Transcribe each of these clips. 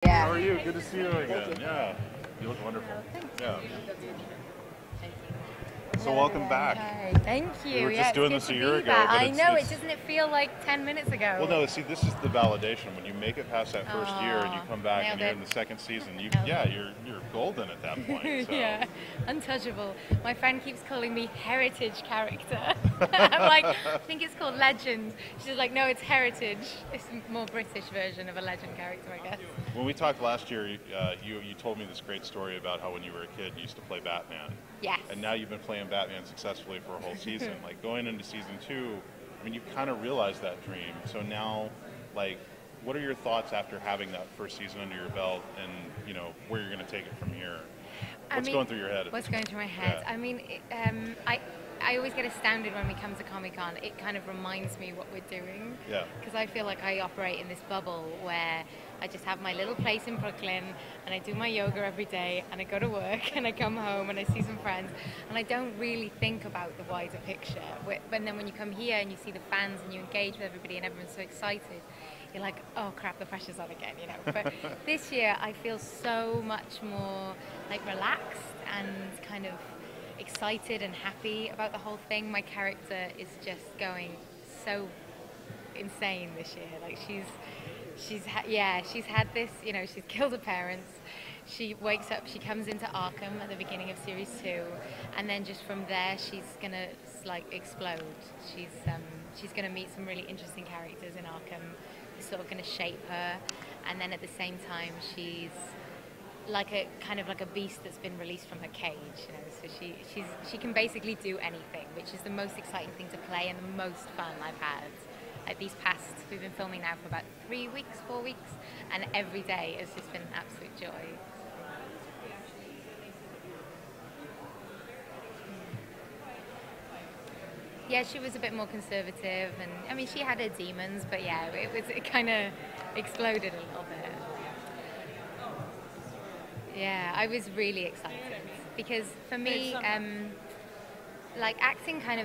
Yeah. How are you? Good to see you again. Yeah. You look wonderful. Yeah. So welcome back. Hi. Thank you. We were Yeah, just doing it's this good a to year be ago, back. but I know. it's- Doesn't it feel like 10 minutes ago? Well, no. See, this is the validation when you make it past that first year and you come back and nailed you're it. in the second season. Nailed it. You're golden at that point. So. Yeah, untouchable. My friend keeps calling me heritage character. I'm like, I think it's called legend. She's like, no, it's heritage. It's a more British version of a legend character, I guess. When we talked last year, you told me this great story about how when you were a kid you used to play Batman. Yes. And now you've been playing Batman successfully for a whole season. Like going into season 2, I mean, you kind of realized that dream. So now, like, what are your thoughts after having that first season under your belt, and where you're going to take it from here? What's going through your head? What's going through my head? Yeah. I mean, I always get astounded when we come to Comic-Con. It kind of reminds me what we're doing. Yeah. Because I feel like I operate in this bubble where I just have my little place in Brooklyn and I do my yoga every day and I go to work and I come home and I see some friends and I don't really think about the wider picture. But then when you come here and you see the fans and you engage with everybody and everyone's so excited, you're like, oh crap, the pressure's on again, But this year I feel so much more like relaxed and kind of excited and happy about the whole thing. My character is just going so insane this year. Like she's had this, she's killed her parents. She wakes up, she comes into Arkham at the beginning of series 2, and then just from there she's gonna explode. She's gonna meet some really interesting characters in Arkham who's sort of gonna shape her, and then at the same time she's like a kind of like a beast that's been released from her cage, So she can basically do anything, which is the most exciting thing to play and the most fun I've had. Like we've been filming now for about 4 weeks, and every day has just been an absolute joy. Yeah, she was a bit more conservative, and I mean she had her demons, but yeah, it kind of exploded a little bit. Yeah, I was really excited because for me, acting kind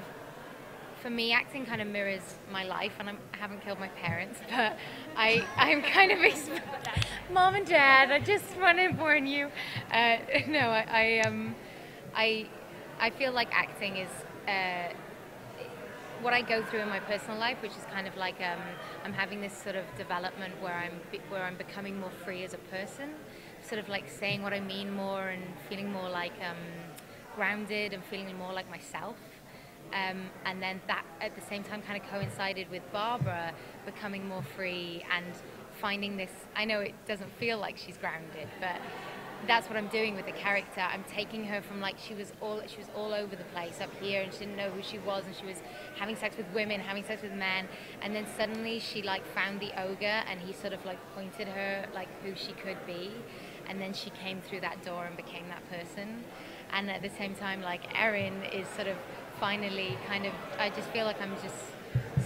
of mirrors my life, and I haven't killed my parents, but I'm kind of Mom and Dad, I just want to warn you. No, I feel like acting is what I go through in my personal life, which is kind of like I'm having this sort of development where I'm becoming more free as a person, sort of like saying what I mean more and feeling more like grounded and feeling more like myself. And then that at the same time kind of coincided with Barbara becoming more free and finding this. I know it doesn't feel like she's grounded, but that's what I'm doing with the character. I'm taking her from she was all over the place up here, and she didn't know who she was, and she was having sex with women, having sex with men, and then suddenly she found the ogre, and he sort of pointed her who she could be, and then she came through that door and became that person. And at the same time, Erin is sort of finally I just feel like I'm just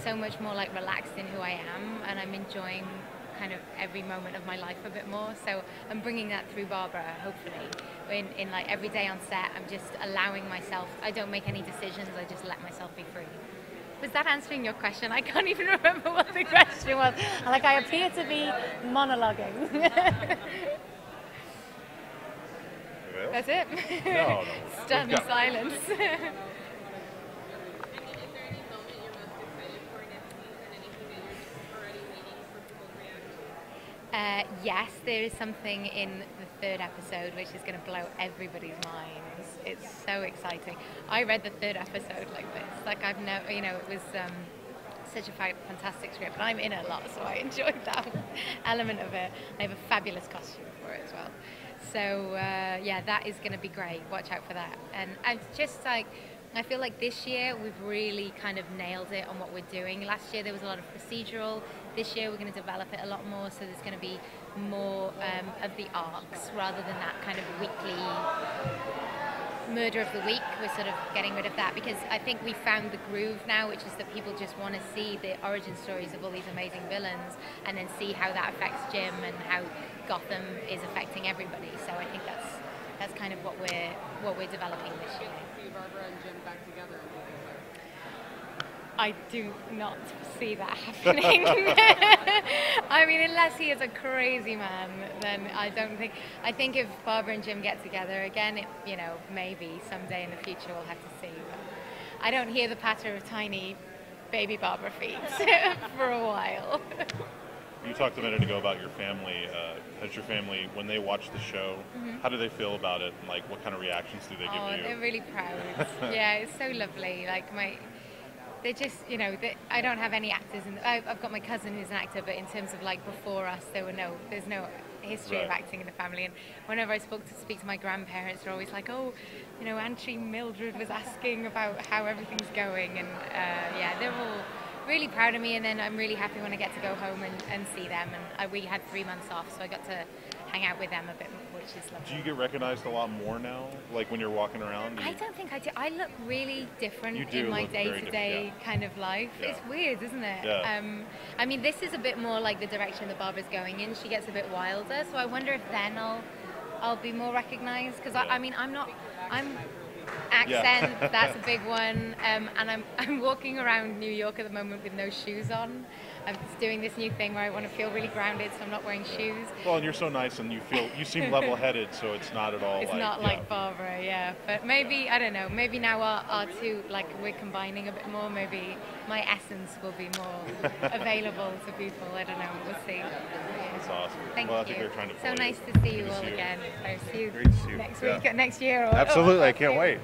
so much more relaxed in who I am, and I'm enjoying kind of every moment of my life a bit more. So I'm bringing that through Barbara, hopefully. In every day on set, I'm just allowing myself. I don't make any decisions. I just let myself be free. Was that answering your question? I can't even remember what the question was. I appear to be monologuing. That's it? No. Stunned silence. Yes, there is something in the 3rd episode which is going to blow everybody's minds. It's so exciting. I read the 3rd episode like this. I've never, it was such a fantastic script, and I'm in it a lot, so I enjoyed that element of it. I have a fabulous costume for it as well. So yeah, that is going to be great. Watch out for that. And just I feel like this year we've really kind of nailed it on what we're doing. Last year there was a lot of procedural. This year we're going to develop it a lot more, so there's going to be more of the arcs rather than that kind of weekly murder of the week. We're sort of getting rid of that because I think we found the groove now, which is that people just want to see the origin stories of all these amazing villains and then see how that affects Jim and how Gotham is affecting everybody. So I think that's kind of what we're developing this year. See Barbara and Jim back together. I do not see that happening. I mean, unless he is a crazy man, then I don't think. I think if Barbara and Jim get together again, maybe someday in the future we'll have to see. But I don't hear the patter of tiny baby Barbara feet for a while. You talked a minute ago about your family. Has your family, when they watch the show, how do they feel about it? And, like, what kind of reactions do they give to you? They're really proud. Yeah, it's so lovely. Like they just, I don't have any actors. I've got my cousin who's an actor, but in terms of like before us, there's no history of acting in the family. And whenever I speak to my grandparents, they're always like, oh, Auntie Mildred was asking about how everything's going, and they're all really proud of me. And then I'm really happy when I get to go home and see them. And we had 3 months off, so I got to hang out with them a bit, which is lovely. Do you get recognized a lot more now, like when you're walking around? I don't think I do. I look really different in my day-to-day kind of life. Yeah. It's weird, isn't it? Yeah. I mean, this is a bit more like the direction that Barbara's going in. She gets a bit wilder, so I wonder if then I'll be more recognized. Because I'm accent, that's a big one, and I'm walking around New York at the moment with no shoes on. I'm just doing this new thing where I want to feel really grounded, so I'm not wearing shoes. Well, and you're so nice, and you seem level-headed, so it's not at all. It's not like Barbara, yeah. But maybe, I don't know. Maybe now our two, like, we're combining a bit more. Maybe my essence will be more available to people. I don't know. We'll see. That's awesome. Thank you. I think they're trying to so nice you. to see you Good to all see you. again. I'll see you Great to see you. next week, next year. Absolutely, I can't wait.